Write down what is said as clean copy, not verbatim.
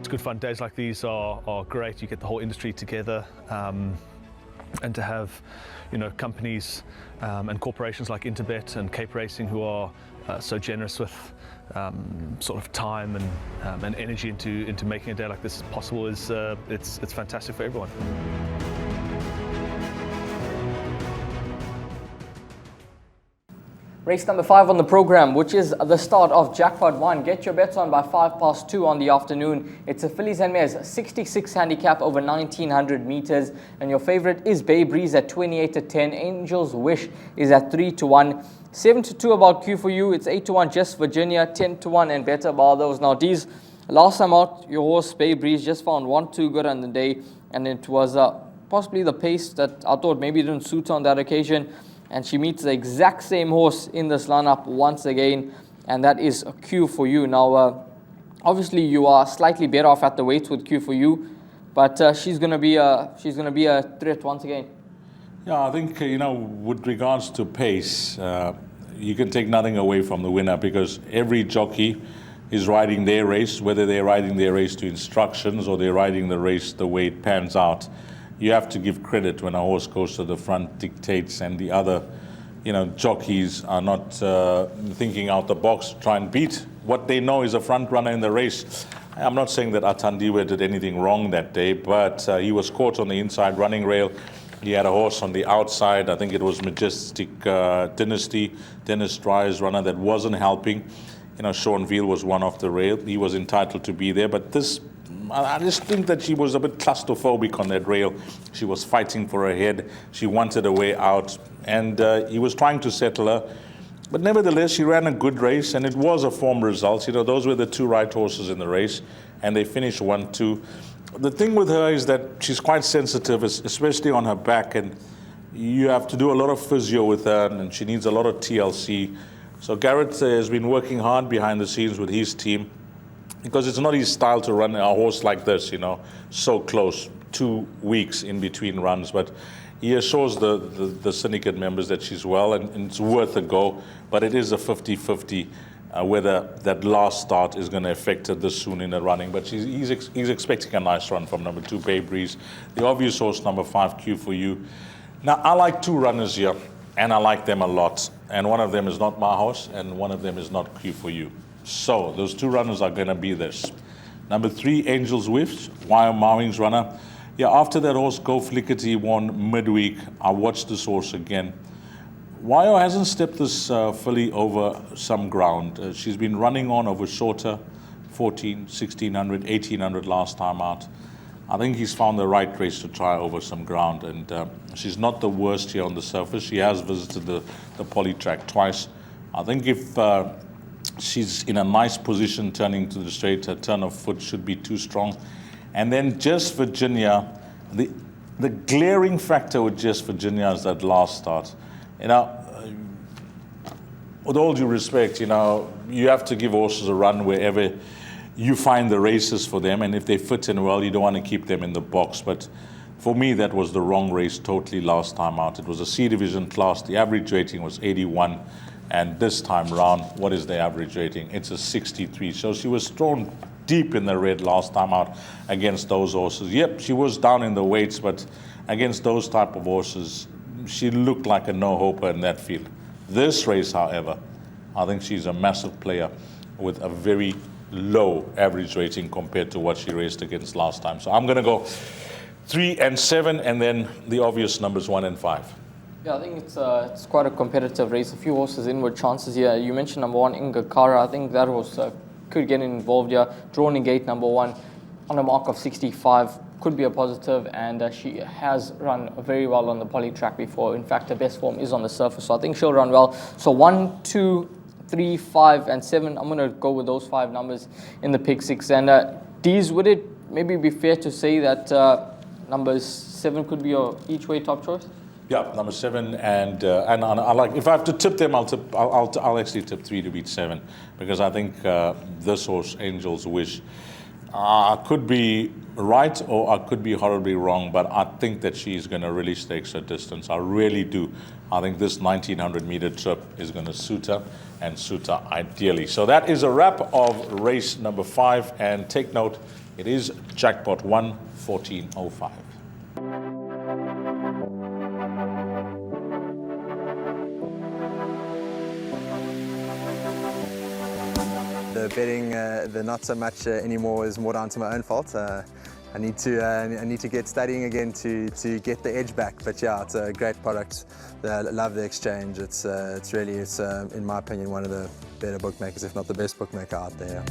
it's good fun. Days like these are great. You get the whole industry together, and to have, companies and corporations like Interbet and Cape Racing who are so generous with sort of time and energy into making a day like this possible is it's fantastic for everyone. Race number 5 on the program, which is the start of Jackpot 1. Get your bets on by 2:05 on the afternoon. It's a fillies and mares 66 handicap over 1900 meters, and your favorite is Bay Breeze at 28-10. Angel's Wish is at 3-1. 7-2 about Q for you. It's 8-1 Just Virginia, 10-1 and better about those. Now these last time out, your horse Bay Breeze just found 1-2 good on the day, and it was possibly the pace that I thought maybe didn't suit on that occasion. And she meets the exact same horse in this lineup once again, and that is Q for you. Now, obviously, you are slightly better off at the weights with Q for you, but she's gonna be a threat once again. Yeah, I think with regards to pace, you can take nothing away from the winner, because every jockey is riding their race, whether they're riding their race to instructions or they're riding the race the way it pans out. You have to give credit when a horse goes to the front, dictates, and the other, jockeys are not thinking out the box to try and beat what they know is a front runner in the race. I'm not saying that Athandiwe did anything wrong that day, but he was caught on the inside running rail. He had a horse on the outside. I think it was Majestic Dynasty, Dennis Dryer's runner, that wasn't helping. Sean Veal was one off the rail. He was entitled to be there, but I just think that she was a bit claustrophobic on that rail. She was fighting for her head. She wanted a way out, and he was trying to settle her. But nevertheless, she ran a good race, and it was a form result. Those were the two right horses in the race, and they finished 1-2. The thing with her is that she's quite sensitive, especially on her back, and you have to do a lot of physio with her, and she needs a lot of TLC. So Garrett has been working hard behind the scenes with his team, because it's not his style to run a horse like this, so close, 2 weeks in between runs. But he assures the syndicate members that she's well, and it's worth a go. But it is a 50-50 whether that last start is going to affect her this soon in the running. But he's expecting a nice run from number 2, Bay Breeze. The obvious horse, number 5, Q for you. Now, I like 2 runners here, and I like them a lot. And one of them is not my horse, and one of them is not Q for you. So those 2 runners are going to be this. Number 3, Angel's Wish, Wyo Mawing's runner. Yeah, after that horse Go Flickety won midweek, I watched this horse again. Wyo hasn't stepped this filly over some ground. She's been running on over shorter, 14, 1600, 1800 last time out. I think he's found the right race to try over some ground, and she's not the worst here on the surface. She has visited the poly track twice. I think if she's in a nice position turning to the straight, her turn of foot should be too strong. And then Just Virginia, the glaring factor with Just Virginia is that last start. With all due respect, you have to give horses a run wherever you find the races for them, and if they fit in well, you don't want to keep them in the box. But for me, that was the wrong race totally last time out. It was a C division class. The average rating was 81. And this time round, what is the average rating? It's a 63. So she was thrown deep in the red last time out against those horses. Yep, she was down in the weights, but against those type of horses, she looked like a no-hoper in that field. This race, however, I think she's a massive player with a very low average rating compared to what she raced against last time. So I'm going to go 3 and 7, and then the obvious numbers 1 and 5. Yeah, I think it's quite a competitive race. A few horses in with chances here. You mentioned number 1, Ingakara. I think that horse could get involved here. Drawn in gate number 1 on a mark of 65. Could be a positive, and she has run very well on the poly track before. In fact, her best form is on the surface, so I think she'll run well. So 1, 2, 3, 5, and 7. I'm going to go with those 5 numbers in the pick 6. And D's, would it maybe be fair to say that number 7 could be your each way top choice? Yeah, number 7, and I like. If I have to tip them, I'll actually tip 3 to beat 7, because I think this horse, Angel's Wish, could be right or I could be horribly wrong, but I think that she's going to release the extra distance. I really do. I think this 1900-meter trip is going to suit her, and suit her ideally. So that is a wrap of race number 5, and take note, It is jackpot 1 1405. The betting, the not so much anymore, is more down to my own fault. I need to get studying again to get the edge back. But yeah, it's a great product. I love the exchange. It's really, in my opinion, one of the better bookmakers, if not the best bookmaker out there.